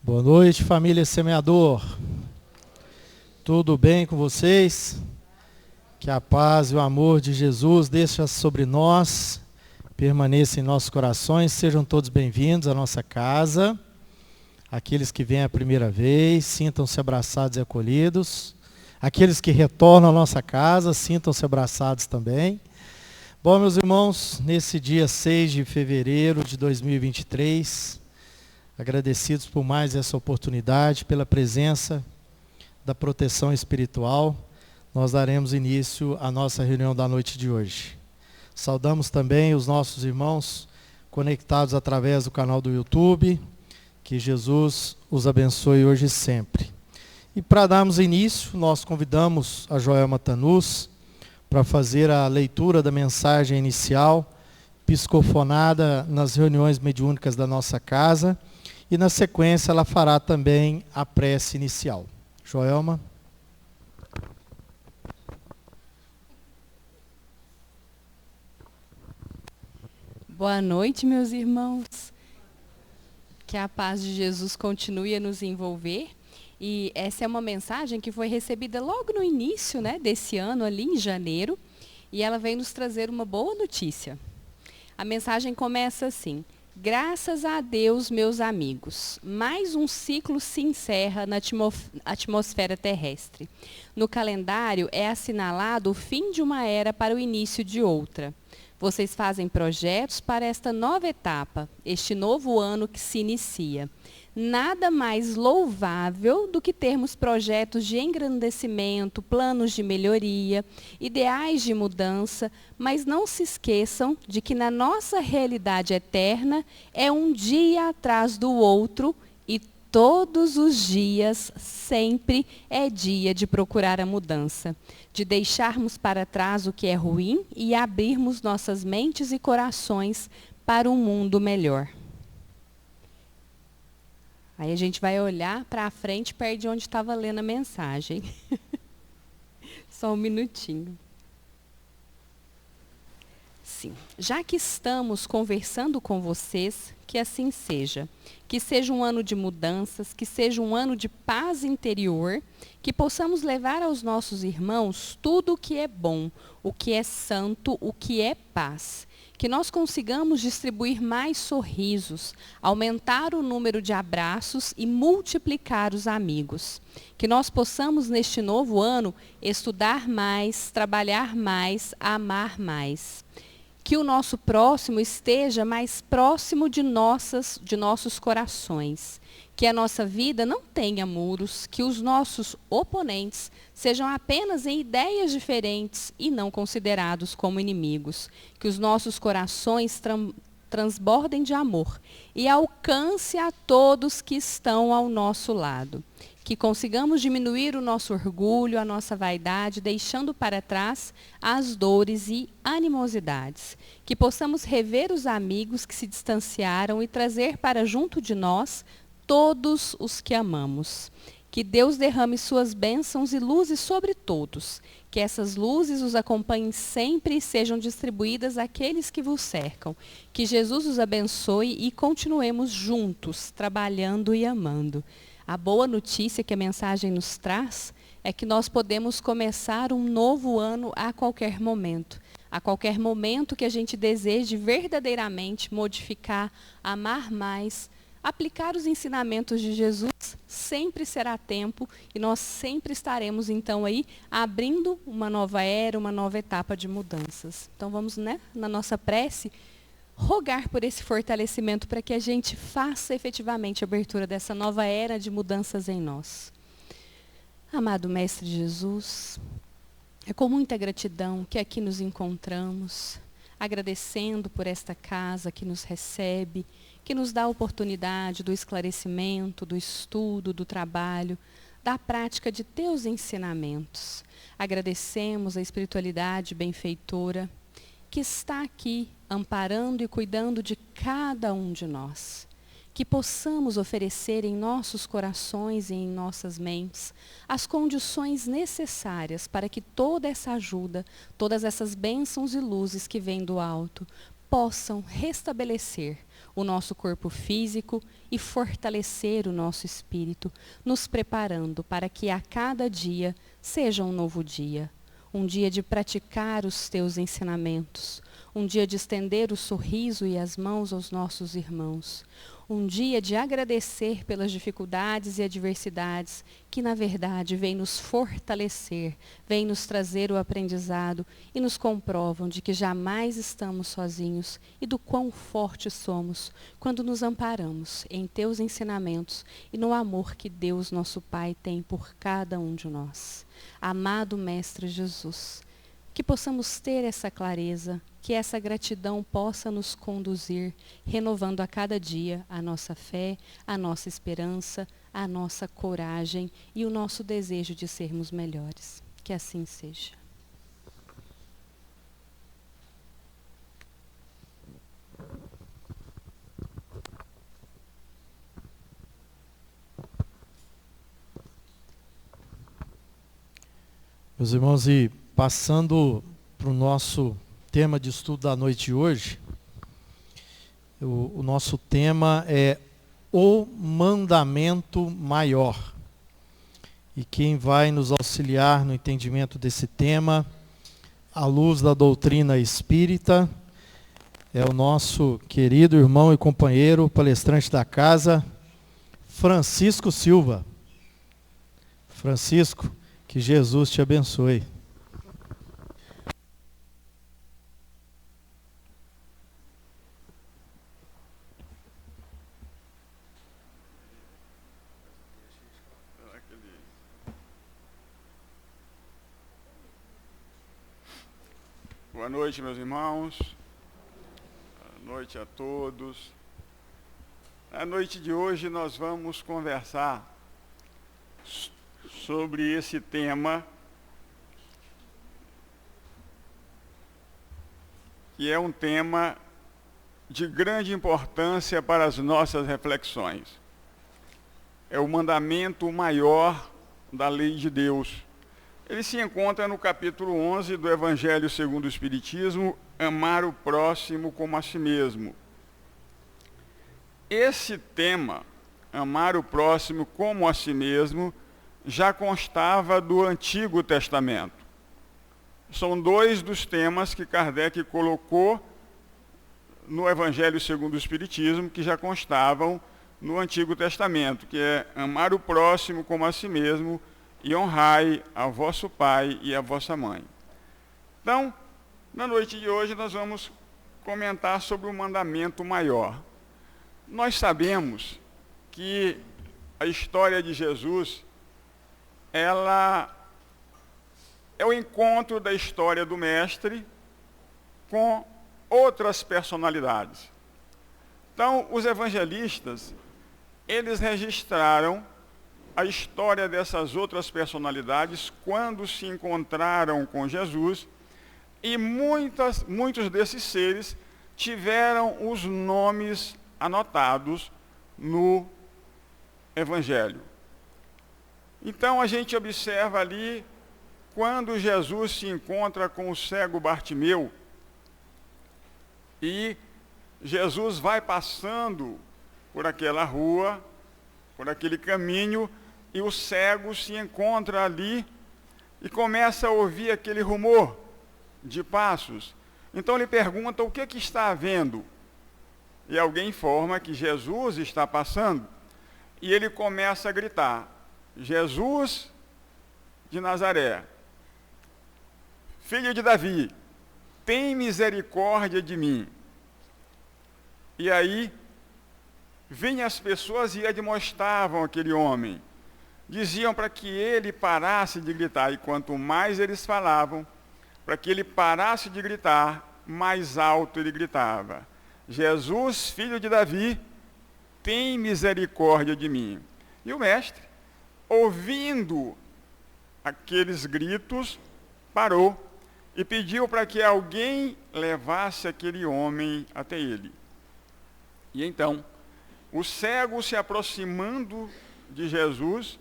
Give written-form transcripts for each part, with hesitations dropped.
Boa noite, família Semeador. Tudo bem com vocês? Que a paz e o amor de Jesus deixa sobre nós, permaneça em nossos corações. Sejam todos bem-vindos à nossa casa. Aqueles que vêm a primeira vez, sintam-se abraçados e acolhidos. Aqueles que retornam à nossa casa, sintam-se abraçados também. Bom, meus irmãos, nesse dia 6 de fevereiro de 2023, agradecidos por mais essa oportunidade, pela presença da proteção espiritual, nós daremos início à nossa reunião da noite de hoje. Saudamos também os nossos irmãos conectados através do canal do YouTube, que Jesus os abençoe hoje e sempre. E para darmos início, nós convidamos a Joelma Tanus para fazer a leitura da mensagem inicial, psicofonada nas reuniões mediúnicas da nossa casa, e na sequência ela fará também a prece inicial. Joelma. Boa noite, meus irmãos. Que a paz de Jesus continue a nos envolver. E essa é uma mensagem que foi recebida logo no início, desse ano, ali em janeiro. E ela vem nos trazer uma boa notícia. A mensagem começa assim: graças a Deus, meus amigos, mais um ciclo se encerra na atmosfera terrestre. No calendário é assinalado o fim de uma era para o início de outra. Vocês fazem projetos para esta nova etapa, este novo ano que se inicia. Nada mais louvável do que termos projetos de engrandecimento, planos de melhoria, ideais de mudança, mas não se esqueçam de que na nossa realidade eterna é um dia atrás do outro e todos os dias, sempre é dia de procurar a mudança, de deixarmos para trás o que é ruim e abrirmos nossas mentes e corações para um mundo melhor. Aí a gente vai olhar para frente, perto de onde estava lendo a mensagem. Só um minutinho. Sim. Já que estamos conversando com vocês, que assim seja. Que seja um ano de mudanças, que seja um ano de paz interior, que possamos levar aos nossos irmãos tudo o que é bom, o que é santo, o que é paz. Que nós consigamos distribuir mais sorrisos, aumentar o número de abraços e multiplicar os amigos. Que nós possamos, neste novo ano, estudar mais, trabalhar mais, amar mais. Que o nosso próximo esteja mais próximo de nossos corações. Que a nossa vida não tenha muros, que os nossos oponentes sejam apenas em ideias diferentes e não considerados como inimigos. Que os nossos corações transbordem de amor e alcance a todos que estão ao nosso lado. Que consigamos diminuir o nosso orgulho, a nossa vaidade, deixando para trás as dores e animosidades. Que possamos rever os amigos que se distanciaram e trazer para junto de nós todos os que amamos. Que Deus derrame suas bênçãos e luzes sobre todos. Que essas luzes os acompanhem sempre e sejam distribuídas àqueles que vos cercam. Que Jesus os abençoe e continuemos juntos, trabalhando e amando. A boa notícia que a mensagem nos traz é que nós podemos começar um novo ano a qualquer momento. A qualquer momento que a gente deseje verdadeiramente modificar, amar mais, aplicar os ensinamentos de Jesus, sempre será tempo e nós sempre estaremos então aí abrindo uma nova era, uma nova etapa de mudanças. Então vamos, na nossa prece, rogar por esse fortalecimento para que a gente faça efetivamente a abertura dessa nova era de mudanças em nós. Amado Mestre Jesus, é com muita gratidão que aqui nos encontramos, agradecendo por esta casa que nos recebe, que nos dá a oportunidade do esclarecimento, do estudo, do trabalho, da prática de teus ensinamentos. Agradecemos a espiritualidade benfeitora que está aqui amparando e cuidando de cada um de nós. Que possamos oferecer em nossos corações e em nossas mentes as condições necessárias para que toda essa ajuda, todas essas bênçãos e luzes que vêm do alto, possam restabelecer o nosso corpo físico e fortalecer o nosso espírito, nos preparando para que a cada dia seja um novo dia. Um dia de praticar os teus ensinamentos, um dia de estender o sorriso e as mãos aos nossos irmãos, um dia de agradecer pelas dificuldades e adversidades que, na verdade, vêm nos fortalecer, vêm nos trazer o aprendizado e nos comprovam de que jamais estamos sozinhos e do quão fortes somos quando nos amparamos em teus ensinamentos e no amor que Deus, nosso Pai, tem por cada um de nós. Amado Mestre Jesus, que possamos ter essa clareza, que essa gratidão possa nos conduzir, renovando a cada dia a nossa fé, a nossa esperança, a nossa coragem e o nosso desejo de sermos melhores. Que assim seja. Meus irmãos, e passando para o nosso tema de estudo da noite de hoje, o nosso tema é o mandamento maior. E quem vai nos auxiliar no entendimento desse tema, à luz da doutrina espírita, é o nosso querido irmão e companheiro, palestrante da casa, Francisco Silva. Francisco, que Jesus te abençoe. Boa noite, meus irmãos. Boa noite a todos. Na noite de hoje nós vamos conversar sobre esse tema, que é um tema de grande importância para as nossas reflexões. É o mandamento maior da lei de Deus. Ele se encontra no capítulo 11 do Evangelho segundo o Espiritismo, amar o próximo como a si mesmo. Esse tema, amar o próximo como a si mesmo, já constava do Antigo Testamento. São dois dos temas que Kardec colocou no Evangelho segundo o Espiritismo, que já constavam no Antigo Testamento, que é amar o próximo como a si mesmo e honrai a vosso pai e a vossa mãe. Então, na noite de hoje nós vamos comentar sobre o mandamento maior. Nós sabemos que a história de Jesus, ela é o encontro da história do Mestre com outras personalidades. Então, os evangelistas, eles registraram a história dessas outras personalidades quando se encontraram com Jesus, e muitos desses seres tiveram os nomes anotados no Evangelho. Então a gente observa ali, quando Jesus se encontra com o cego Bartimeu, e Jesus vai passando por aquela rua, por aquele caminho, e o cego se encontra ali e começa a ouvir aquele rumor de passos. Então ele pergunta o que está havendo. E alguém informa que Jesus está passando, e ele começa a gritar: Jesus de Nazaré, filho de Davi, tem misericórdia de mim. E aí vinham as pessoas e admoestavam aquele homem, diziam para que ele parasse de gritar, e quanto mais eles falavam para que ele parasse de gritar, mais alto ele gritava: Jesus, filho de Davi, tem misericórdia de mim. E o mestre, ouvindo aqueles gritos, parou e pediu para que alguém levasse aquele homem até ele. E então, o cego se aproximando de Jesus,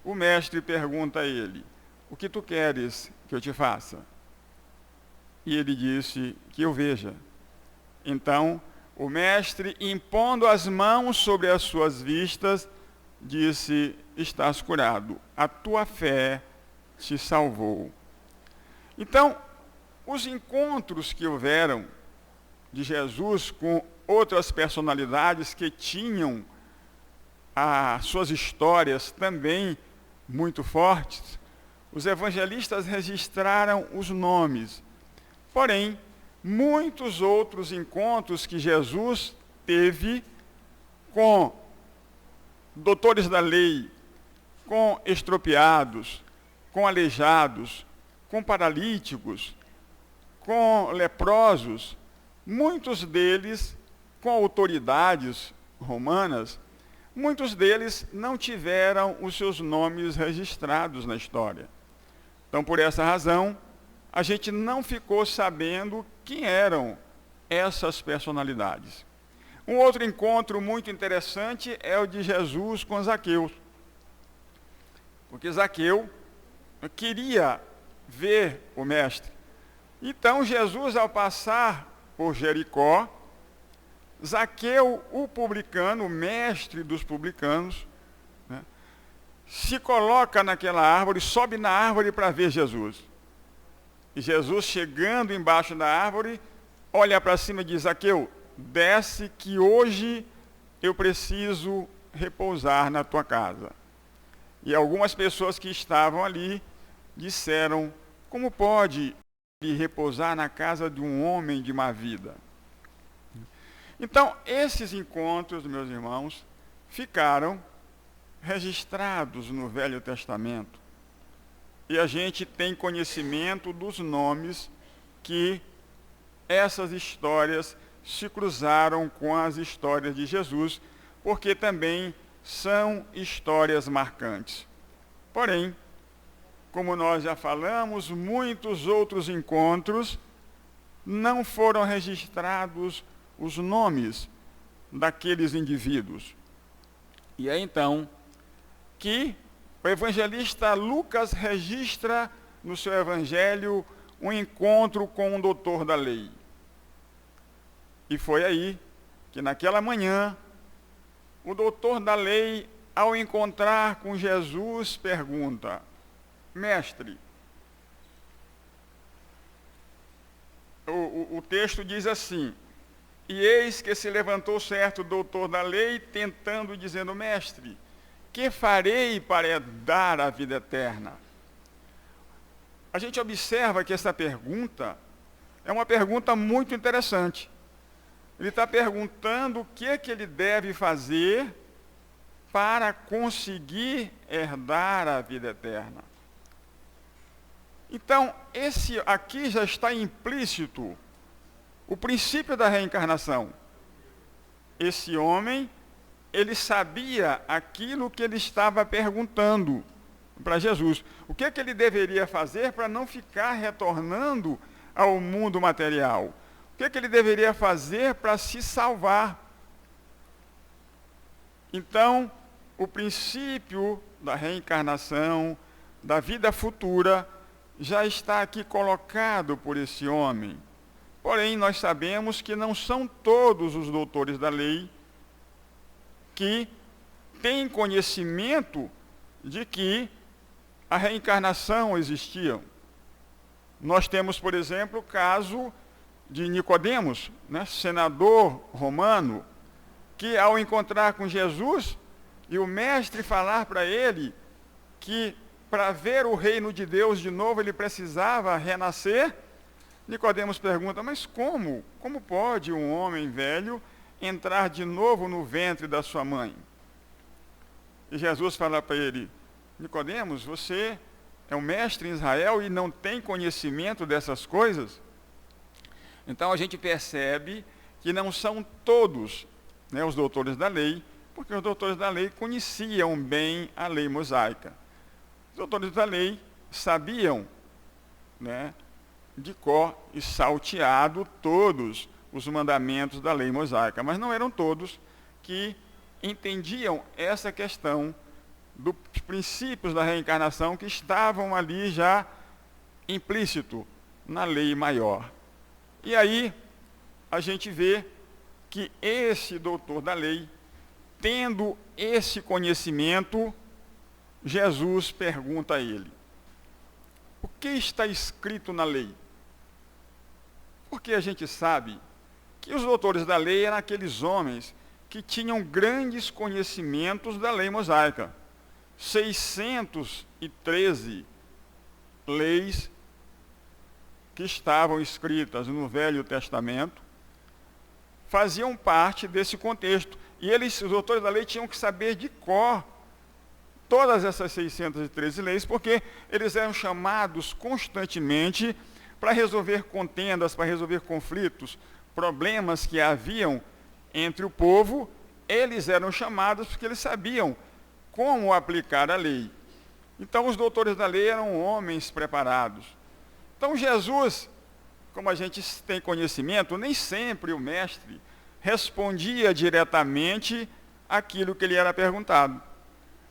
o mestre pergunta a ele: o que tu queres que eu te faça? E ele disse: que eu veja. Então, O mestre, impondo as mãos sobre as suas vistas, disse: estás curado, a tua fé te salvou. Então, os encontros que houveram de Jesus com outras personalidades que tinham as suas histórias também muito fortes, os evangelistas registraram os nomes. Porém, muitos outros encontros que Jesus teve com doutores da lei, com estropiados, com aleijados, com paralíticos, com leprosos, muitos deles com autoridades romanas, muitos deles não tiveram os seus nomes registrados na história. Então, por essa razão, a gente não ficou sabendo quem eram essas personalidades. Um outro encontro muito interessante é o de Jesus com Zaqueu. Porque Zaqueu queria ver o mestre. Então, Jesus, ao passar por Jericó, Zaqueu, o publicano, o mestre dos publicanos, né, se coloca naquela árvore, sobe na árvore para ver Jesus. E Jesus, chegando embaixo da árvore, olha para cima e diz: Zaqueu, desce que hoje eu preciso repousar na tua casa. E algumas pessoas que estavam ali disseram: como pode repousar na casa de um homem de má vida? Então, esses encontros, meus irmãos, ficaram registrados no Velho Testamento. E a gente tem conhecimento dos nomes que essas histórias se cruzaram com as histórias de Jesus, porque também são histórias marcantes. Porém, como nós já falamos, muitos outros encontros não foram registrados os nomes daqueles indivíduos. E é então que o evangelista Lucas registra no seu evangelho um encontro com um doutor da lei. E foi aí que naquela manhã, o doutor da lei, ao encontrar com Jesus, pergunta: mestre, o texto diz assim: e eis que se levantou certo doutor da lei, tentando, dizendo: mestre, que farei para herdar a vida eterna? A gente observa que essa pergunta é uma pergunta muito interessante. Ele está perguntando o que é que ele deve fazer para conseguir herdar a vida eterna. Então, esse aqui já está implícito o princípio da reencarnação. Esse homem, ele sabia aquilo que ele estava perguntando para Jesus. O que é que ele deveria fazer para não ficar retornando ao mundo material? O que é que ele deveria fazer para se salvar? Então, o princípio da reencarnação, da vida futura, já está aqui colocado por esse homem. Porém, nós sabemos que não são todos os doutores da lei que têm conhecimento de que a reencarnação existia. Nós temos, por exemplo, o caso de Nicodemos, né, senador romano, que ao encontrar com Jesus e o mestre falar para ele que para ver o reino de Deus de novo ele precisava renascer, Nicodemos pergunta: mas como? Como pode um homem velho entrar de novo no ventre da sua mãe? E Jesus fala para ele: Nicodemos, você é um mestre em Israel e não tem conhecimento dessas coisas? Então a gente percebe que não são todos, né, os doutores da lei, porque os doutores da lei conheciam bem a lei mosaica. Os doutores da lei sabiam, né, de cor e salteado todos os mandamentos da lei mosaica, mas não eram todos que entendiam essa questão dos princípios da reencarnação que estavam ali já implícito na lei maior. E aí a gente vê que esse doutor da lei, tendo esse conhecimento, Jesus pergunta a ele: o que está escrito na lei? Porque a gente sabe que os doutores da lei eram aqueles homens que tinham grandes conhecimentos da lei mosaica. 613 leis que estavam escritas no Velho Testamento faziam parte desse contexto. E eles, os doutores da lei, tinham que saber de cor todas essas 613 leis, porque eles eram chamados constantemente para resolver contendas, para resolver conflitos, problemas que haviam entre o povo. Eles eram chamados porque eles sabiam como aplicar a lei. Então, os doutores da lei eram homens preparados. Então, Jesus, como a gente tem conhecimento, nem sempre o mestre respondia diretamente aquilo que lhe era perguntado.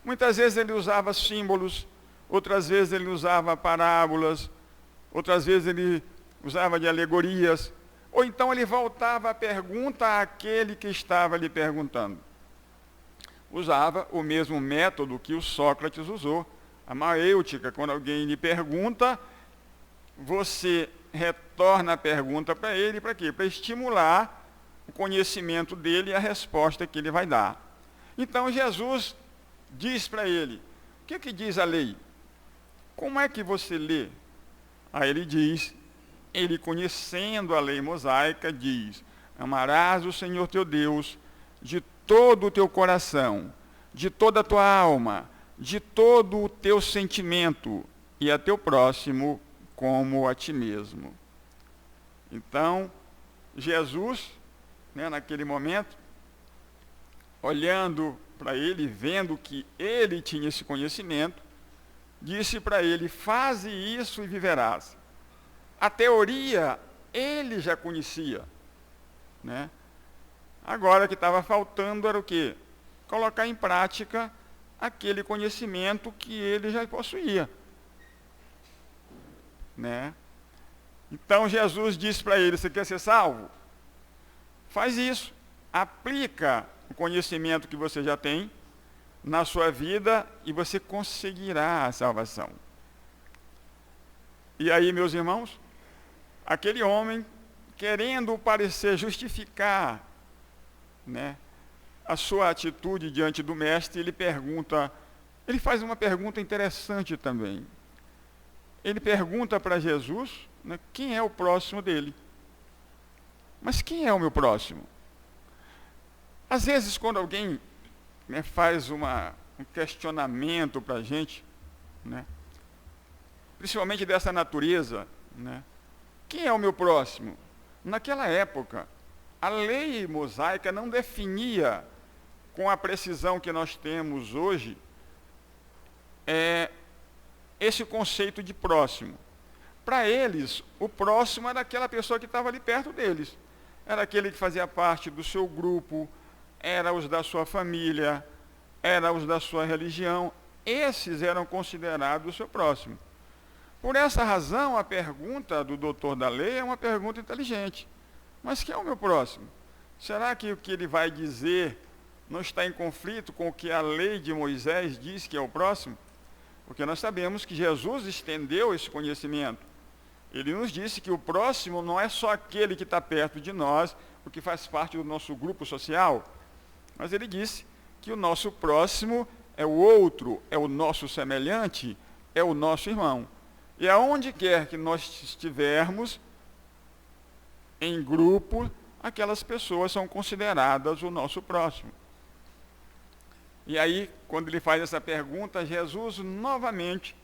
Muitas vezes ele usava símbolos, outras vezes ele usava parábolas, outras vezes ele usava de alegorias, ou então ele voltava a pergunta àquele que estava lhe perguntando. Usava o mesmo método que o Sócrates usou, a maêutica. Quando alguém lhe pergunta, você retorna a pergunta para ele, para quê? Para estimular o conhecimento dele e a resposta que ele vai dar. Então Jesus diz para ele: o que diz a lei? Como é que você lê? Aí ele diz, ele conhecendo a lei mosaica, diz: amarás o Senhor teu Deus de todo o teu coração, de toda a tua alma, de todo o teu sentimento, e a teu próximo como a ti mesmo. Então, Jesus, naquele momento, olhando para ele, vendo que ele tinha esse conhecimento, disse para ele: faze isso e viverás. A teoria ele já conhecia, né? Agora o que estava faltando era o quê? Colocar em prática aquele conhecimento que ele já possuía, né? Então Jesus disse para ele: você quer ser salvo? Faz isso, aplica o conhecimento que você já tem na sua vida e você conseguirá a salvação. E aí, meus irmãos, aquele homem, querendo parecer justificar, né, a sua atitude diante do mestre, ele faz uma pergunta interessante também. Ele pergunta para Jesus, né, quem é o próximo dele. Mas quem é o meu próximo? Às vezes, quando alguém, né, faz um questionamento para a gente, né, principalmente dessa natureza, né, quem é o meu próximo? Naquela época, a lei mosaica não definia com a precisão que nós temos hoje esse conceito de próximo. Para eles, o próximo era aquela pessoa que estava ali perto deles. Era aquele que fazia parte do seu grupo, era os da sua família, era os da sua religião. Esses eram considerados o seu próximo. Por essa razão, a pergunta do doutor da lei é uma pergunta inteligente. Mas quem é o meu próximo? Será que o que ele vai dizer não está em conflito com o que a lei de Moisés diz que é o próximo? Porque nós sabemos que Jesus estendeu esse conhecimento. Ele nos disse que o próximo não é só aquele que está perto de nós, o que faz parte do nosso grupo social, mas ele disse que o nosso próximo é o outro, é o nosso semelhante, é o nosso irmão. E aonde quer que nós estivermos, em grupo, aquelas pessoas são consideradas o nosso próximo. E aí, quando ele faz essa pergunta, Jesus novamente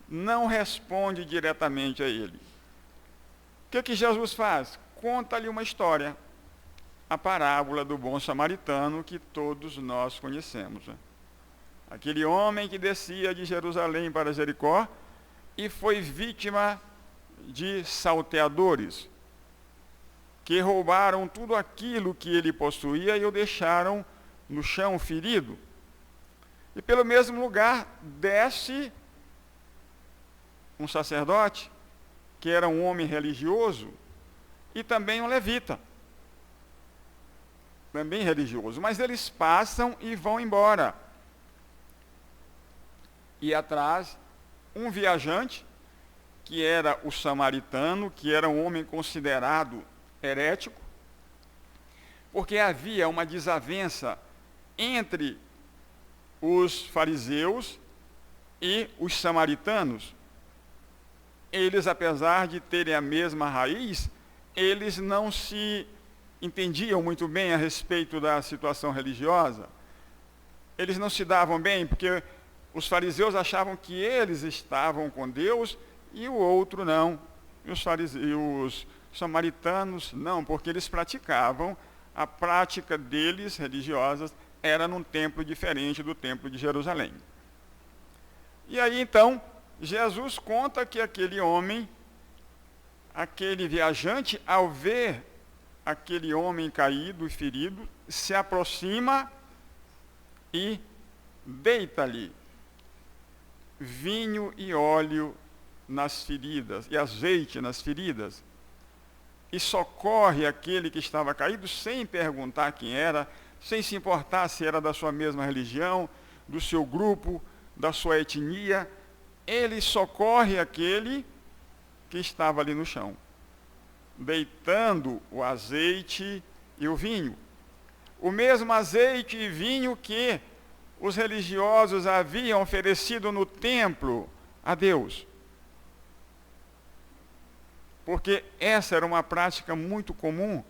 não responde diretamente a ele. O que Jesus faz? Conta-lhe uma história, a parábola do bom samaritano que todos nós conhecemos, né? Aquele homem que descia de Jerusalém para Jericó e foi vítima de salteadores, que roubaram tudo aquilo que ele possuía e o deixaram no chão ferido. E pelo mesmo lugar desce um sacerdote, que era um homem religioso, e também um levita. também religioso, mas eles passam e vão embora. E atrás, um viajante, que era o samaritano, que era um homem considerado herético, porque havia uma desavença entre os fariseus e os samaritanos. Eles, apesar de terem a mesma raiz, eles não se entendiam muito bem a respeito da situação religiosa. Eles não se davam bem, porque os fariseus achavam que eles estavam com Deus e o outro não. E os samaritanos não, porque eles praticavam, a prática deles, religiosas, era num templo diferente do templo de Jerusalém. E aí então, Jesus conta que aquele homem, aquele viajante, ao ver aquele homem caído e ferido, se aproxima e deita-lhe vinho e óleo nas feridas, e azeite nas feridas, e socorre aquele que estava caído sem perguntar quem era, sem se importar se era da sua mesma religião, do seu grupo, da sua etnia. Ele socorre aquele que estava ali no chão, deitando o azeite e o vinho. O mesmo azeite e vinho que os religiosos haviam oferecido no templo a Deus. Porque essa era uma prática muito comum,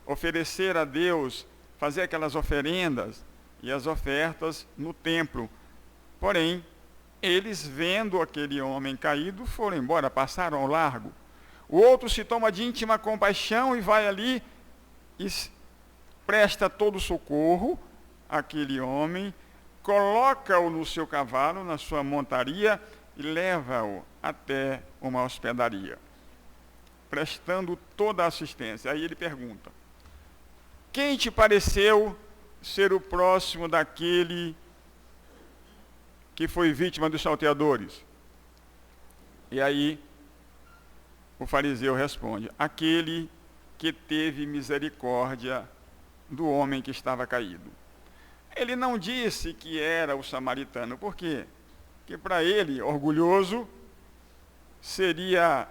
oferecer a Deus, fazer aquelas oferendas e as ofertas no templo. Porém, eles, vendo aquele homem caído, foram embora, passaram ao largo. O outro se toma de íntima compaixão e vai ali e presta todo o socorro àquele homem, coloca-o no seu cavalo, na sua montaria, e leva-o até uma hospedaria, prestando toda a assistência. Aí ele pergunta: quem te pareceu ser o próximo daquele que foi vítima dos salteadores? E aí o fariseu responde: aquele que teve misericórdia do homem que estava caído. Ele não disse que era o samaritano. Por quê? Porque para ele, orgulhoso, seria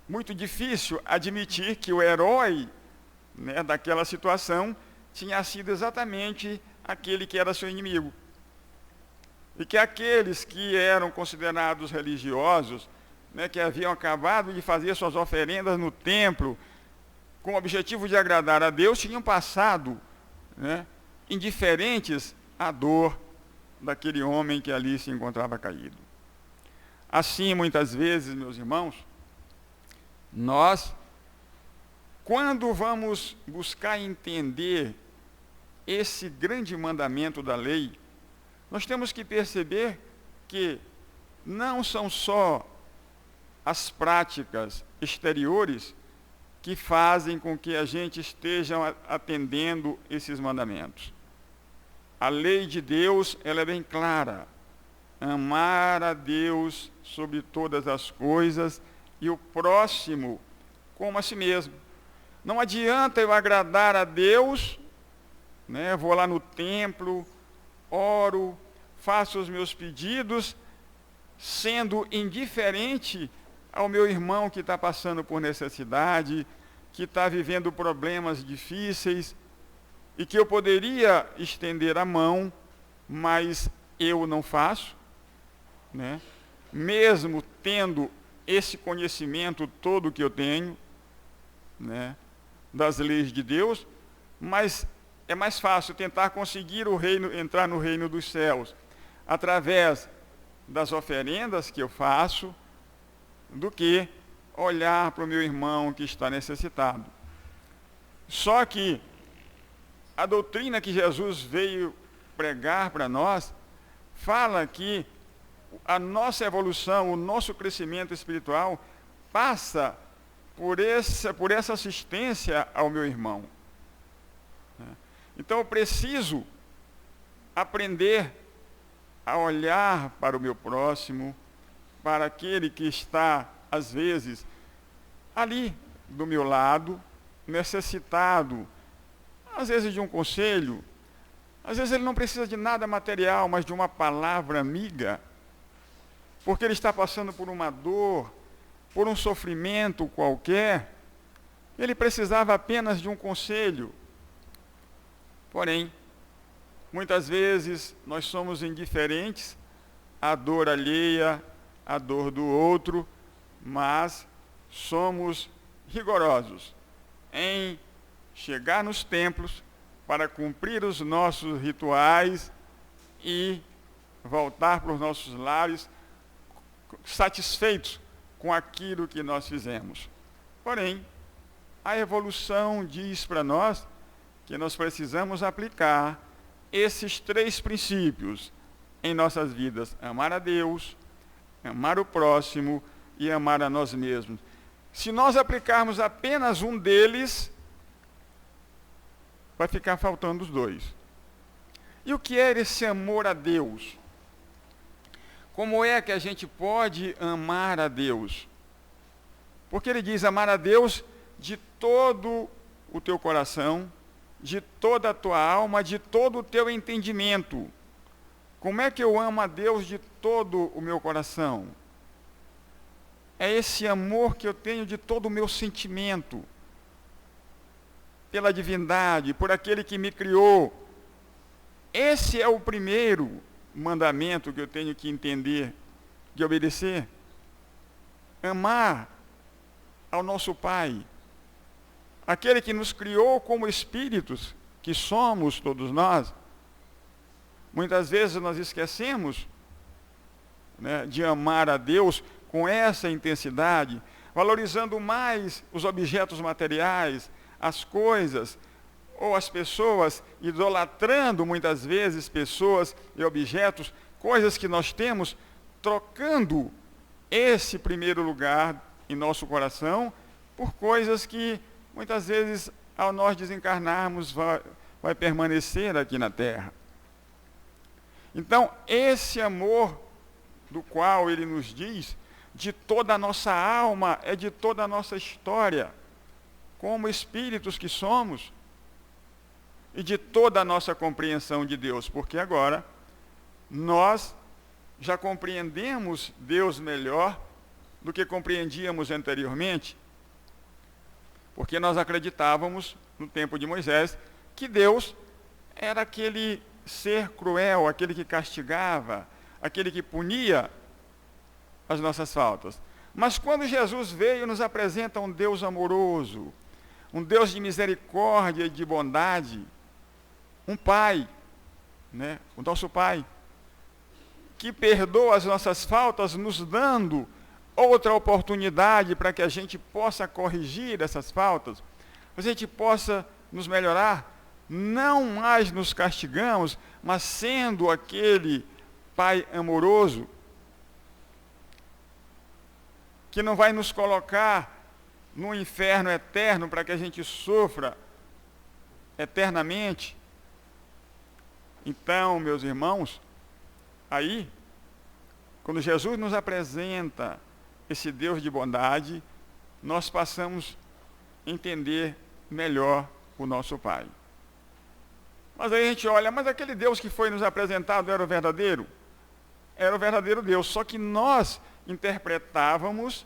muito difícil admitir que o herói, né, daquela situação tinha sido exatamente aquele que era seu inimigo. E que aqueles que eram considerados religiosos, né, que haviam acabado de fazer suas oferendas no templo, com o objetivo de agradar a Deus, tinham passado, né, indiferentes à dor daquele homem que ali se encontrava caído. Assim, muitas vezes, meus irmãos, nós, quando vamos buscar entender esse grande mandamento da lei, nós temos que perceber que não são só as práticas exteriores que fazem com que a gente esteja atendendo esses mandamentos. A lei de Deus, ela é bem clara: amar a Deus sobre todas as coisas e o próximo como a si mesmo. Não adianta eu agradar a Deus, né, vou lá no templo, oro, faço os meus pedidos, sendo indiferente ao meu irmão que está passando por necessidade, que está vivendo problemas difíceis, e que eu poderia estender a mão, mas eu não faço, né? Mesmo tendo esse conhecimento todo que eu tenho, né, das leis de Deus, mas é mais fácil tentar conseguir o reino, entrar no reino dos céus, através das oferendas que eu faço, do que olhar para o meu irmão que está necessitado. Só que a doutrina que Jesus veio pregar para nós fala que a nossa evolução, o nosso crescimento espiritual passa por essa assistência ao meu irmão. Então eu preciso aprender a olhar para o meu próximo, para aquele que está, às vezes, ali do meu lado, necessitado, às vezes de um conselho, às vezes ele não precisa de nada material, mas de uma palavra amiga, porque ele está passando por uma dor, por um sofrimento qualquer, ele precisava apenas de um conselho. Porém, muitas vezes nós somos indiferentes à dor alheia, à dor do outro, mas somos rigorosos em chegar nos templos para cumprir os nossos rituais e voltar para os nossos lares satisfeitos com aquilo que nós fizemos. Porém, a evolução diz para nós que nós precisamos aplicar esses 3 princípios em nossas vidas: amar a Deus, amar o próximo e amar a nós mesmos. Se nós aplicarmos apenas um deles, vai ficar faltando os 2. E o que é esse amor a Deus? Como é que a gente pode amar a Deus? Porque ele diz amar a Deus de todo o teu coração, de toda a tua alma, de todo o teu entendimento. Como é que eu amo a Deus de todo o meu coração? É esse amor que eu tenho de todo o meu sentimento, pela divindade, por aquele que me criou. Esse é o primeiro mandamento que eu tenho que entender, de obedecer. Amar ao nosso Pai, aquele que nos criou como espíritos, que somos todos nós. Muitas vezes nós esquecemos, né, de amar a Deus com essa intensidade, valorizando mais os objetos materiais, as coisas ou as pessoas, idolatrando muitas vezes pessoas e objetos, coisas que nós temos, trocando esse primeiro lugar em nosso coração por coisas que muitas vezes, ao nós desencarnarmos, vai permanecer aqui na Terra. Então, esse amor do qual ele nos diz, de toda a nossa alma, é de toda a nossa história, como espíritos que somos, e de toda a nossa compreensão de Deus, porque agora nós já compreendemos Deus melhor do que compreendíamos anteriormente, porque nós acreditávamos, no tempo de Moisés, que Deus era aquele ser cruel, aquele que castigava, aquele que punia as nossas faltas. Mas quando Jesus veio e nos apresenta um Deus amoroso, um Deus de misericórdia e de bondade, um Pai, né, o nosso Pai, que perdoa as nossas faltas, nos dando outra oportunidade para que a gente possa corrigir essas faltas, a gente possa nos melhorar, não mais nos castigamos, mas sendo aquele Pai amoroso, que não vai nos colocar no inferno eterno para que a gente sofra eternamente. Então, meus irmãos, aí, quando Jesus nos apresenta esse Deus de bondade, nós passamos a entender melhor o nosso Pai. Mas aí a gente olha, mas aquele Deus que foi nos apresentado era o verdadeiro? Era o verdadeiro Deus, só que nós interpretávamos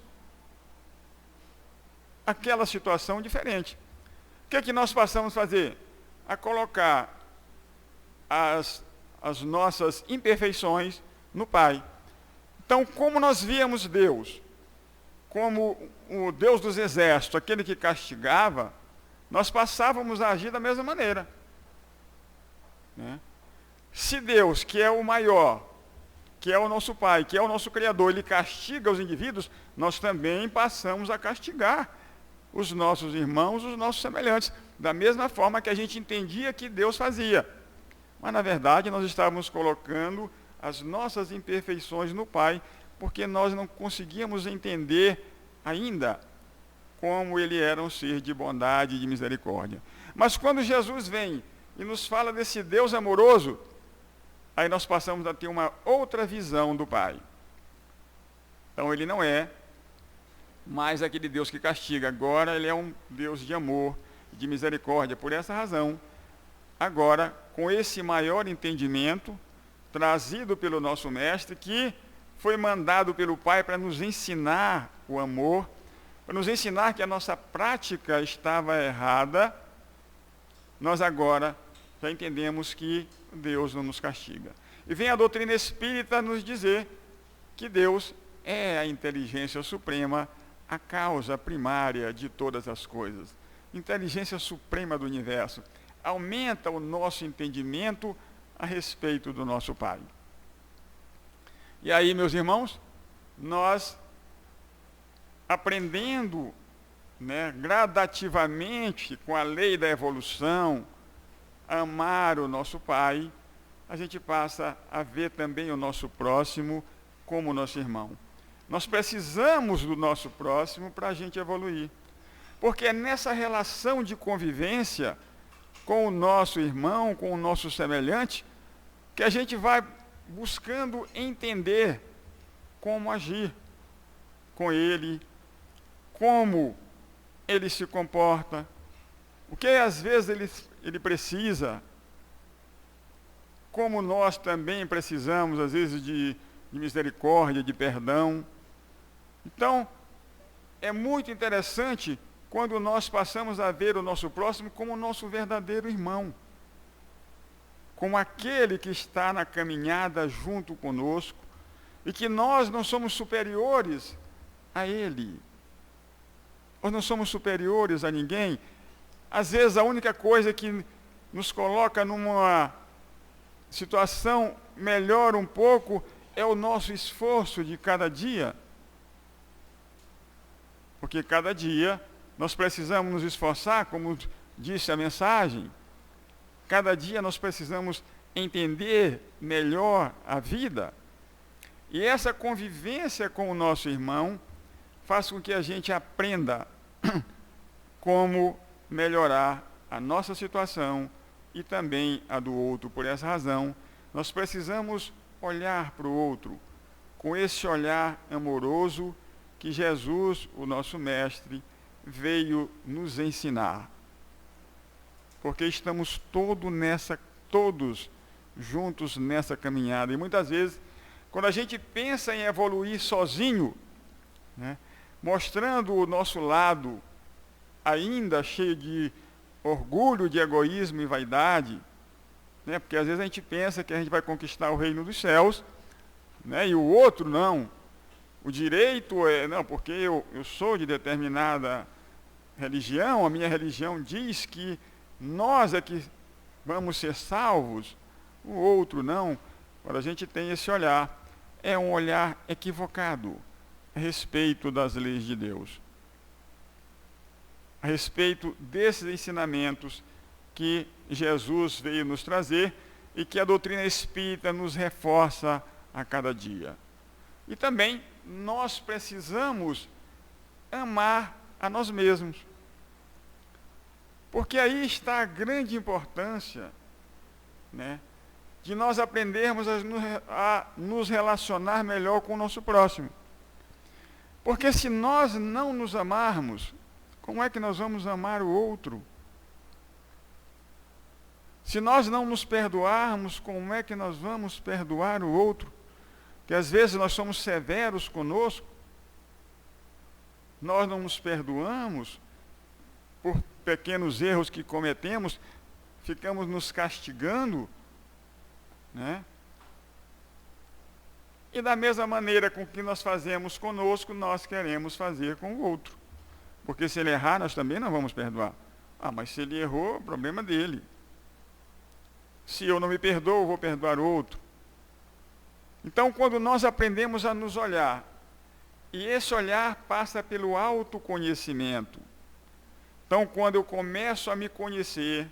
aquela situação diferente. O que é que nós passamos a fazer? A colocar as nossas imperfeições no Pai. Então, como nós víamos Deus como o Deus dos exércitos, aquele que castigava, nós passávamos a agir da mesma maneira, né? Se Deus, que é o maior, que é o nosso Pai, que é o nosso Criador, ele castiga os indivíduos, nós também passamos a castigar os nossos irmãos, os nossos semelhantes, da mesma forma que a gente entendia que Deus fazia. Mas, na verdade, nós estávamos colocando as nossas imperfeições no Pai, porque nós não conseguíamos entender ainda como ele era um ser de bondade e de misericórdia. Mas quando Jesus vem e nos fala desse Deus amoroso, aí nós passamos a ter uma outra visão do Pai. Então ele não é mais aquele Deus que castiga, agora ele é um Deus de amor, de misericórdia. Por essa razão, agora, com esse maior entendimento, trazido pelo nosso Mestre, que foi mandado pelo Pai para nos ensinar o amor, para nos ensinar que a nossa prática estava errada, nós agora já entendemos que Deus não nos castiga. E vem a doutrina espírita nos dizer que Deus é a inteligência suprema, a causa primária de todas as coisas. Inteligência suprema do universo. Aumenta o nosso entendimento a respeito do nosso Pai. E aí, meus irmãos, nós aprendendo, gradativamente com a lei da evolução, a amar o nosso Pai, a gente passa a ver também o nosso próximo como nosso irmão. Nós precisamos do nosso próximo para a gente evoluir. Porque é nessa relação de convivência com o nosso irmão, com o nosso semelhante, que a gente vai buscando entender como agir com ele, como ele se comporta, o que às vezes ele precisa, como nós também precisamos, às vezes, de misericórdia, de perdão. Então, é muito interessante quando nós passamos a ver o nosso próximo como o nosso verdadeiro irmão, como aquele que está na caminhada junto conosco e que nós não somos superiores a ele. Nós não somos superiores a ninguém. Às vezes a única coisa que nos coloca numa situação melhor um pouco é o nosso esforço de cada dia. Porque cada dia nós precisamos nos esforçar, como disse a mensagem. Cada dia nós precisamos entender melhor a vida. E essa convivência com o nosso irmão faz com que a gente aprenda como melhorar a nossa situação e também a do outro. Por essa razão, nós precisamos olhar para o outro com esse olhar amoroso que Jesus, o nosso Mestre, veio nos ensinar. Porque estamos todos juntos nessa caminhada. E muitas vezes, quando a gente pensa em evoluir sozinho, mostrando o nosso lado ainda cheio de orgulho, de egoísmo e vaidade, porque às vezes a gente pensa que a gente vai conquistar o reino dos céus, e o outro não. O direito é, não, porque eu sou de determinada religião, a minha religião diz que nós é que vamos ser salvos, o outro não. Quando a gente tem esse olhar, é um olhar equivocado a respeito das leis de Deus, a respeito desses ensinamentos que Jesus veio nos trazer e que a doutrina espírita nos reforça a cada dia. E também nós precisamos amar a nós mesmos. Porque aí está a grande importância, de nós aprendermos a nos relacionar melhor com o nosso próximo. Porque se nós não nos amarmos, como é que nós vamos amar o outro? Se nós não nos perdoarmos, como é que nós vamos perdoar o outro? Porque às vezes nós somos severos conosco, nós não nos perdoamos por pequenos erros que cometemos, ficamos nos castigando, E da mesma maneira com que nós fazemos conosco, nós queremos fazer com o outro. Porque se ele errar, nós também não vamos perdoar. Mas se ele errou, o problema dele. Se eu não me perdoo, eu vou perdoar o outro. Então, quando nós aprendemos a nos olhar, e esse olhar passa pelo autoconhecimento. Então, quando eu começo a me conhecer,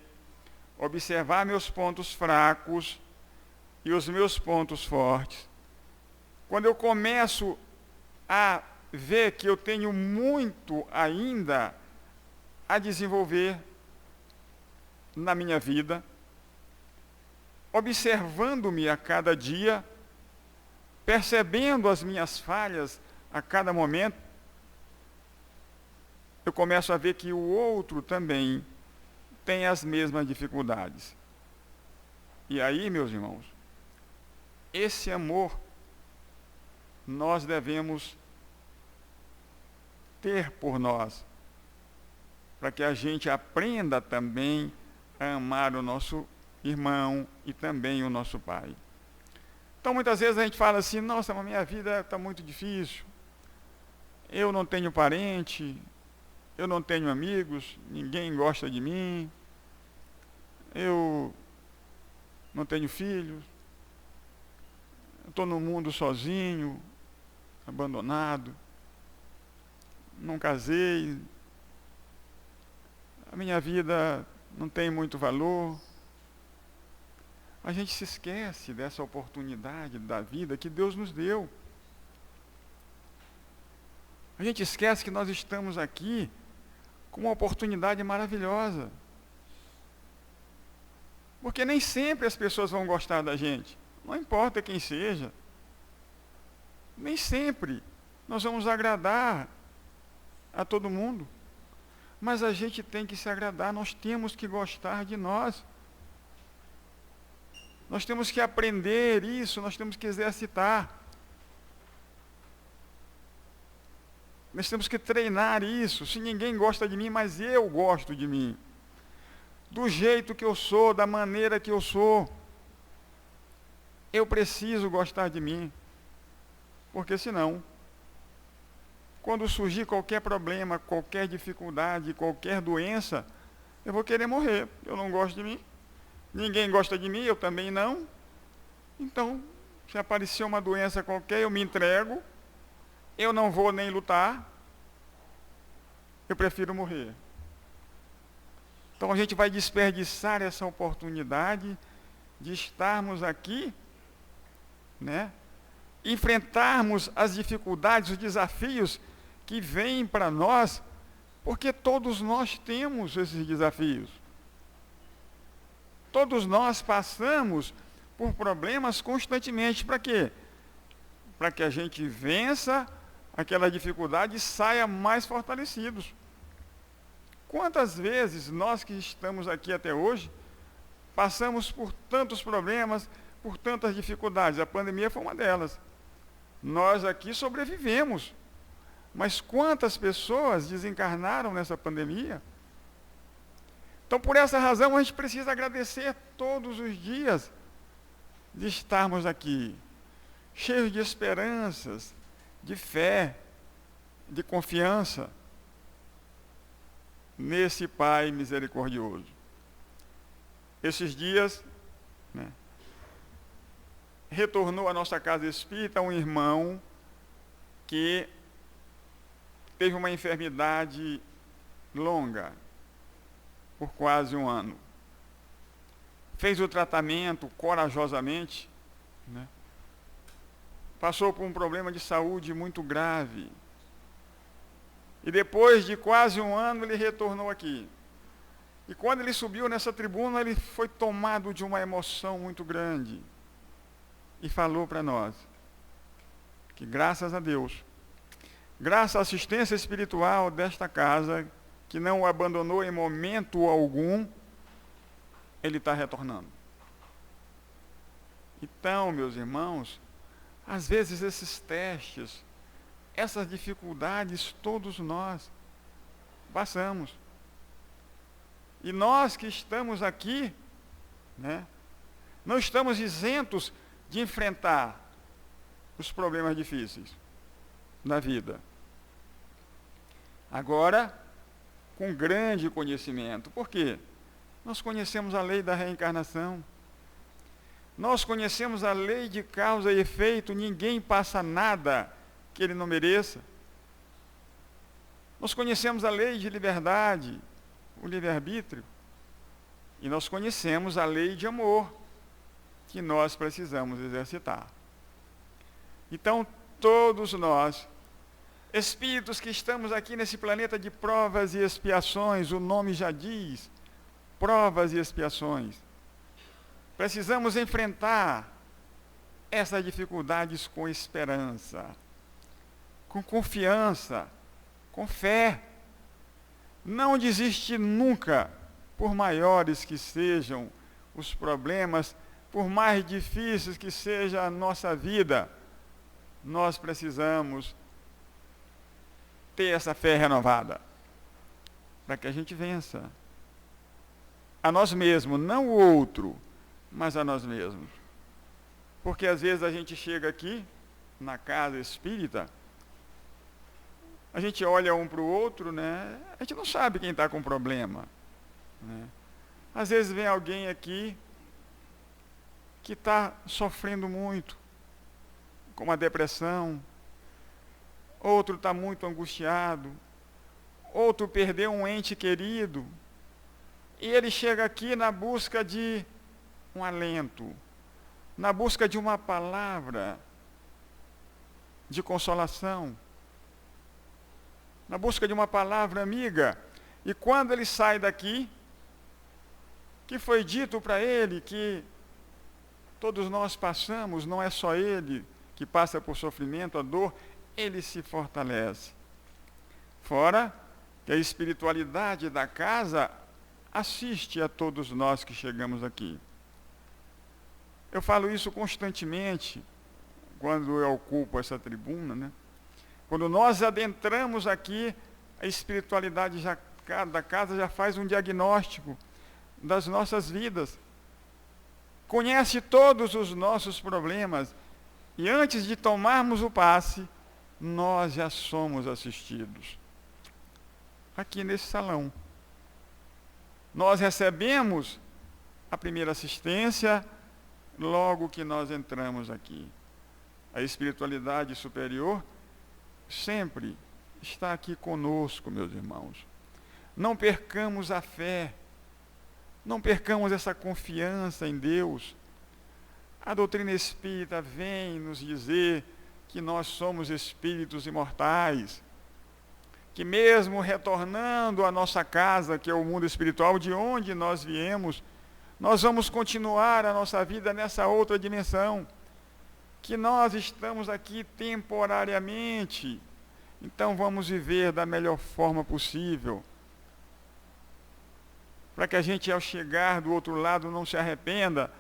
observar meus pontos fracos e os meus pontos fortes, quando eu começo a ver que eu tenho muito ainda a desenvolver na minha vida, observando-me a cada dia, percebendo as minhas falhas a cada momento, eu começo a ver que o outro também tem as mesmas dificuldades. E aí, meus irmãos, esse amor nós devemos ter por nós, para que a gente aprenda também a amar o nosso irmão e também o nosso pai. Então, muitas vezes a gente fala assim: nossa, mas minha vida está muito difícil, eu não tenho parente, eu não tenho amigos, ninguém gosta de mim, eu não tenho filhos, eu estou no mundo sozinho, abandonado, não casei, a minha vida não tem muito valor. A gente se esquece dessa oportunidade da vida que Deus nos deu. A gente esquece que nós estamos aqui com uma oportunidade maravilhosa. Porque nem sempre as pessoas vão gostar da gente. Não importa quem seja. Nem sempre nós vamos agradar a todo mundo. Mas a gente tem que se agradar, nós temos que gostar de nós. Nós temos que aprender isso, nós temos que exercitar. Nós temos que treinar isso. Se ninguém gosta de mim, mas eu gosto de mim. Do jeito que eu sou, da maneira que eu sou. Eu preciso gostar de mim. Porque senão, quando surgir qualquer problema, qualquer dificuldade, qualquer doença, eu vou querer morrer. Eu não gosto de mim. Ninguém gosta de mim, eu também não. Então, se aparecer uma doença qualquer, eu me entrego. Eu não vou nem lutar. Eu prefiro morrer. Então a gente vai desperdiçar essa oportunidade de estarmos aqui, né? Enfrentarmos as dificuldades, os desafios que vêm para nós, porque todos nós temos esses desafios. Todos nós passamos por problemas constantemente. Para quê? Para que a gente vença aquela dificuldade e saia mais fortalecidos. Quantas vezes nós que estamos aqui até hoje passamos por tantos problemas, por tantas dificuldades? A pandemia foi uma delas. Nós aqui sobrevivemos. Mas quantas pessoas desencarnaram nessa pandemia? Então, por essa razão, a gente precisa agradecer todos os dias de estarmos aqui, cheios de esperanças, de fé, de confiança nesse Pai misericordioso. Esses dias, né, retornou à nossa casa espírita um irmão que teve uma enfermidade longa, por quase um ano. Fez o tratamento corajosamente, né? Passou por um problema de saúde muito grave. E depois de quase um ano, ele retornou aqui. E quando ele subiu nessa tribuna, ele foi tomado de uma emoção muito grande. E falou para nós que, graças a Deus, graças à assistência espiritual desta casa, que não o abandonou em momento algum, ele está retornando. Então, meus irmãos, às vezes esses testes, essas dificuldades, todos nós passamos. E nós que estamos aqui, né, não estamos isentos de enfrentar os problemas difíceis da vida. Agora, com grande conhecimento. Por quê? Nós conhecemos a lei da reencarnação. Nós conhecemos a lei de causa e efeito. Ninguém passa nada que ele não mereça. Nós conhecemos a lei de liberdade, o livre-arbítrio. E nós conhecemos a lei de amor, que nós precisamos exercitar. Então, todos nós, espíritos que estamos aqui nesse planeta de provas e expiações, o nome já diz, provas e expiações. Precisamos enfrentar essas dificuldades com esperança, com confiança, com fé. Não desistir nunca por maiores que sejam os problemas, por mais difíceis que seja a nossa vida, nós precisamos ter essa fé renovada, para que a gente vença a nós mesmos, não o outro, mas a nós mesmos. Porque às vezes a gente chega aqui, na casa espírita, a gente olha um para o outro, né? A gente não sabe quem está com problema, né? Às vezes vem alguém aqui que está sofrendo muito, com uma depressão, outro está muito angustiado, outro perdeu um ente querido, e ele chega aqui na busca de um alento, na busca de uma palavra de consolação, na busca de uma palavra amiga. E quando ele sai daqui, que foi dito para ele que todos nós passamos, não é só ele que passa por sofrimento, a dor, ele se fortalece. Fora que a espiritualidade da casa assiste a todos nós que chegamos aqui. Eu falo isso constantemente quando eu ocupo essa tribuna, né? Quando nós adentramos aqui, a espiritualidade da casa já faz um diagnóstico das nossas vidas, conhece todos os nossos problemas, e antes de tomarmos o passe, nós já somos assistidos. Aqui nesse salão, nós recebemos a primeira assistência logo que nós entramos aqui. A espiritualidade superior sempre está aqui conosco, meus irmãos. Não percamos a fé, não percamos essa confiança em Deus. A doutrina espírita vem nos dizer que nós somos espíritos imortais, que mesmo retornando à nossa casa, que é o mundo espiritual, de onde nós viemos, nós vamos continuar a nossa vida nessa outra dimensão, que nós estamos aqui temporariamente, então vamos viver da melhor forma possível, para que a gente, ao chegar do outro lado, não se arrependa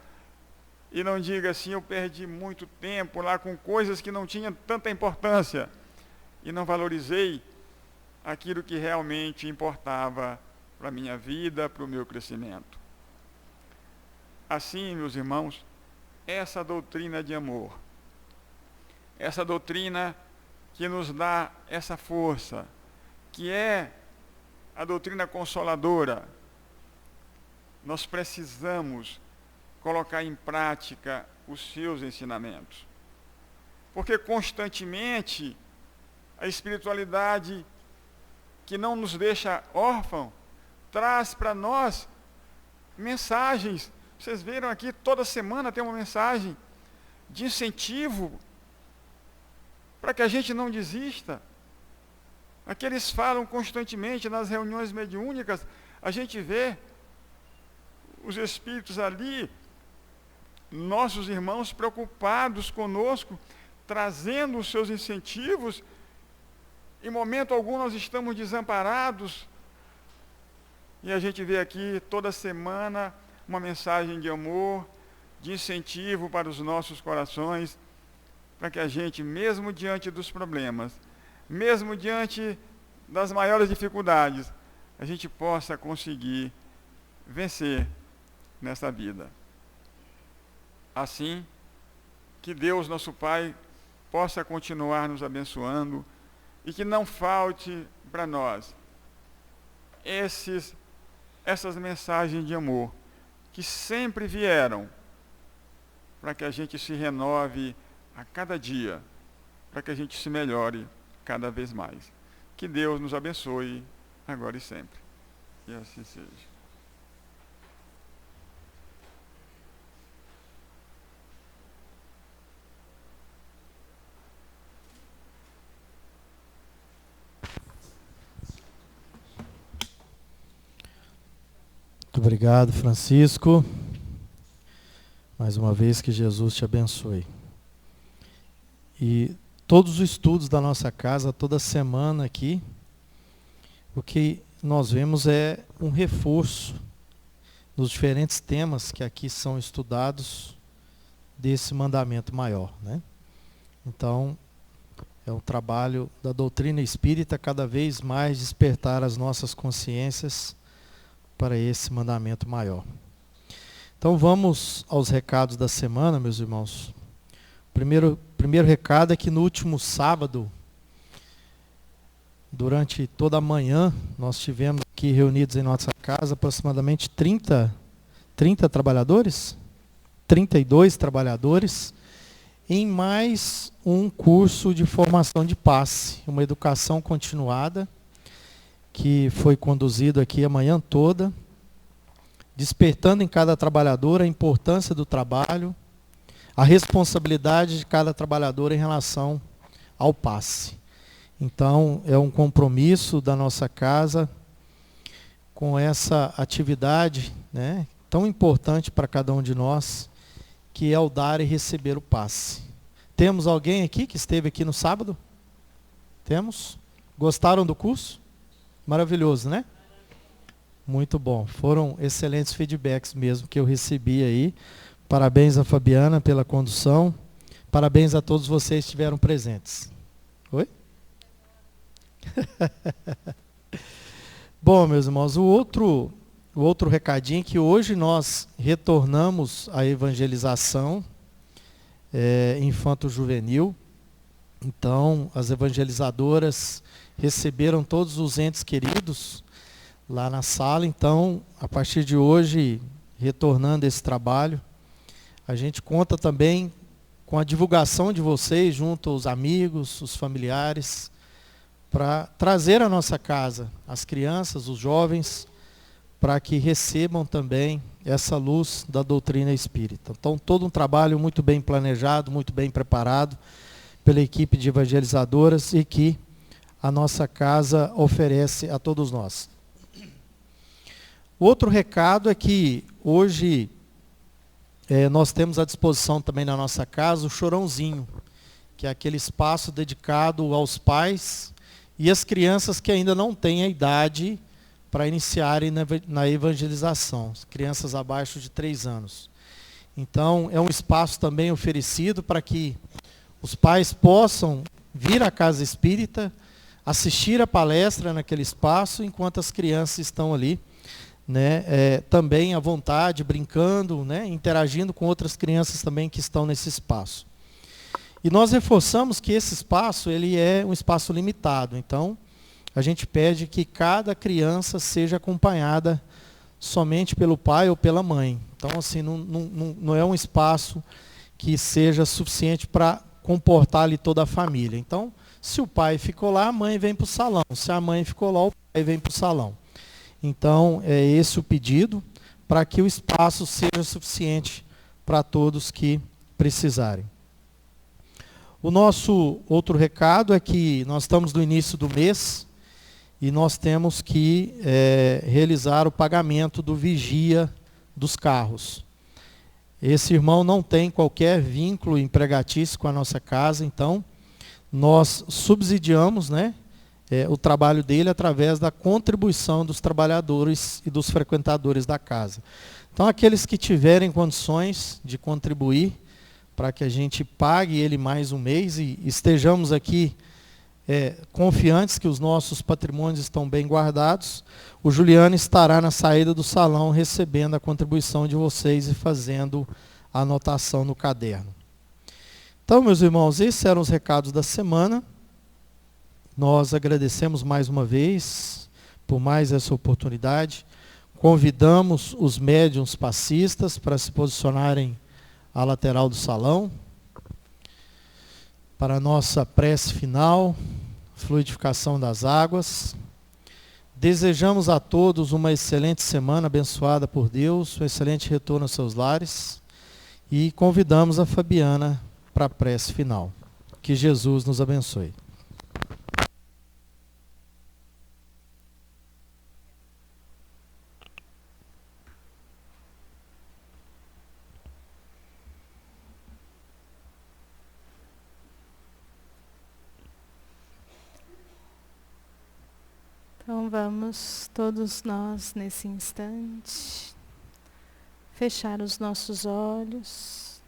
e não diga assim: eu perdi muito tempo lá com coisas que não tinham tanta importância e não valorizei aquilo que realmente importava para a minha vida, para o meu crescimento. Assim, meus irmãos, essa doutrina de amor, essa doutrina que nos dá essa força, que é a doutrina consoladora, nós precisamos colocar em prática os seus ensinamentos. Porque constantemente a espiritualidade, que não nos deixa órfãos, traz para nós mensagens. Vocês viram aqui, toda semana tem uma mensagem de incentivo para que a gente não desista. Aqui eles falam constantemente nas reuniões mediúnicas, a gente vê os espíritos ali, nossos irmãos preocupados conosco, trazendo os seus incentivos. Em momento algum nós estamos desamparados, e a gente vê aqui toda semana uma mensagem de amor, de incentivo para os nossos corações, para que a gente, mesmo diante dos problemas, mesmo diante das maiores dificuldades, a gente possa conseguir vencer nessa vida. Assim, que Deus, nosso Pai, possa continuar nos abençoando e que não falte para nós essas mensagens de amor que sempre vieram para que a gente se renove a cada dia, para que a gente se melhore cada vez mais. Que Deus nos abençoe agora e sempre. E assim seja. Muito obrigado, Francisco. Mais uma vez, que Jesus te abençoe. E todos os estudos da nossa casa, toda semana aqui, o que nós vemos é um reforço nos diferentes temas que aqui são estudados desse mandamento maior, né? Então, é um trabalho da doutrina espírita cada vez mais despertar as nossas consciências para esse mandamento maior. Então vamos aos recados da semana, meus irmãos. Primeiro recado é que no último sábado, durante toda a manhã, nós tivemos aqui reunidos em nossa casa aproximadamente 30 trabalhadores, 32 trabalhadores, em mais um curso de formação de passe, uma educação continuada, que foi conduzido aqui a manhã toda, despertando em cada trabalhador a importância do trabalho, a responsabilidade de cada trabalhador em relação ao passe. Então, é um compromisso da nossa casa com essa atividade, né, tão importante para cada um de nós, que é o dar e receber o passe. Temos alguém aqui que esteve aqui no sábado? Temos? Gostaram do curso? Maravilhoso, né? Muito bom. Foram excelentes feedbacks mesmo que eu recebi aí. Parabéns a Fabiana pela condução. Parabéns a todos vocês que estiveram presentes. Oi? Bom, meus irmãos, o outro recadinho é que hoje nós retornamos à evangelização infanto-juvenil. Então, as evangelizadoras receberam todos os entes queridos lá na sala. Então, a partir de hoje, retornando esse trabalho, a gente conta também com a divulgação de vocês junto aos amigos, os familiares, para trazer à nossa casa as crianças, os jovens, para que recebam também essa luz da doutrina espírita. Então, todo um trabalho muito bem planejado, muito bem preparado pela equipe de evangelizadoras e que a nossa casa oferece a todos nós. O outro recado é que hoje nós temos à disposição também na nossa casa o Chorãozinho, que é aquele espaço dedicado aos pais e às crianças que ainda não têm a idade para iniciarem na evangelização, crianças abaixo de 3 anos. Então, é um espaço também oferecido para que os pais possam vir à casa espírita, assistir a palestra naquele espaço, enquanto as crianças estão ali, né, também à vontade, brincando, né, interagindo com outras crianças também que estão nesse espaço. E nós reforçamos que esse espaço ele é um espaço limitado, então a gente pede que cada criança seja acompanhada somente pelo pai ou pela mãe. Então, assim, não é um espaço que seja suficiente para comportar ali toda a família. Então, se o pai ficou lá, a mãe vem para o salão. Se a mãe ficou lá, o pai vem para o salão. Então, é esse o pedido, para que o espaço seja suficiente para todos que precisarem. O nosso outro recado é que nós estamos no início do mês e nós temos que realizar o pagamento do vigia dos carros. Esse irmão não tem qualquer vínculo empregatício com a nossa casa, então nós subsidiamos, né, o trabalho dele através da contribuição dos trabalhadores e dos frequentadores da casa. Então, aqueles que tiverem condições de contribuir para que a gente pague ele mais um mês e estejamos aqui confiantes que os nossos patrimônios estão bem guardados, o Juliano estará na saída do salão recebendo a contribuição de vocês e fazendo a anotação no caderno. Então, meus irmãos, esses eram os recados da semana. Nós agradecemos mais uma vez por mais essa oportunidade. Convidamos os médiuns passistas para se posicionarem à lateral do salão para a nossa prece final, fluidificação das águas. Desejamos a todos uma excelente semana abençoada por Deus, um excelente retorno aos seus lares e convidamos a Fabiana para a prece final. Que Jesus nos abençoe. Então vamos todos nós nesse instante fechar os nossos olhos,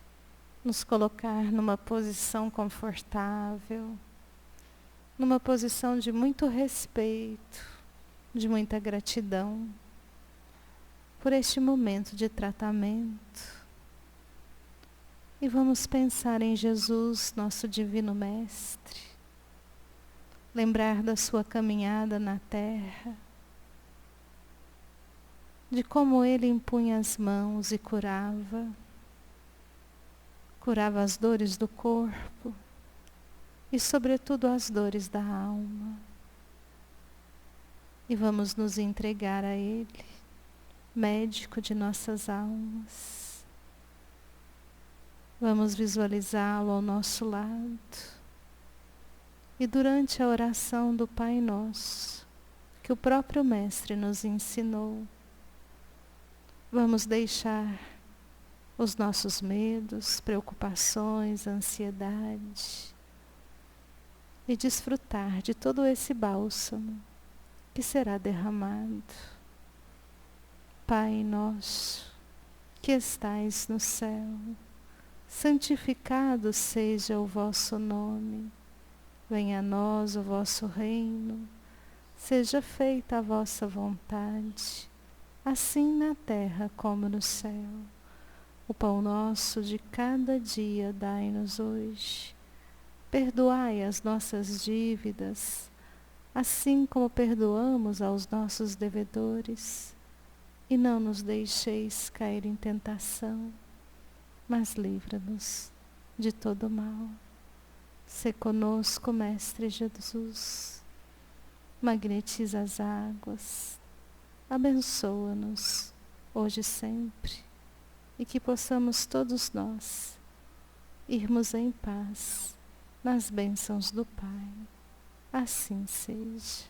nos colocar numa posição confortável, numa posição de muito respeito, de muita gratidão por este momento de tratamento. E vamos pensar em Jesus, nosso Divino Mestre, lembrar da sua caminhada na terra, de como ele impunha as mãos e curava as dores do corpo e, sobretudo, as dores da alma. E vamos nos entregar a Ele, médico de nossas almas. Vamos visualizá-lo ao nosso lado. E durante a oração do Pai Nosso, que o próprio Mestre nos ensinou, vamos deixar os nossos medos, preocupações, ansiedade e desfrutar de todo esse bálsamo que será derramado. Pai nosso, que estais no céu, santificado seja o vosso nome. Venha a nós o vosso reino, seja feita a vossa vontade, assim na terra como no céu. O pão nosso de cada dia dai-nos hoje. Perdoai as nossas dívidas, assim como perdoamos aos nossos devedores. E não nos deixeis cair em tentação, mas livra-nos de todo mal. Sê conosco, Mestre Jesus. Magnetiza as águas. Abençoa-nos, hoje e sempre. E que possamos todos nós irmos em paz nas bênçãos do Pai. Assim seja.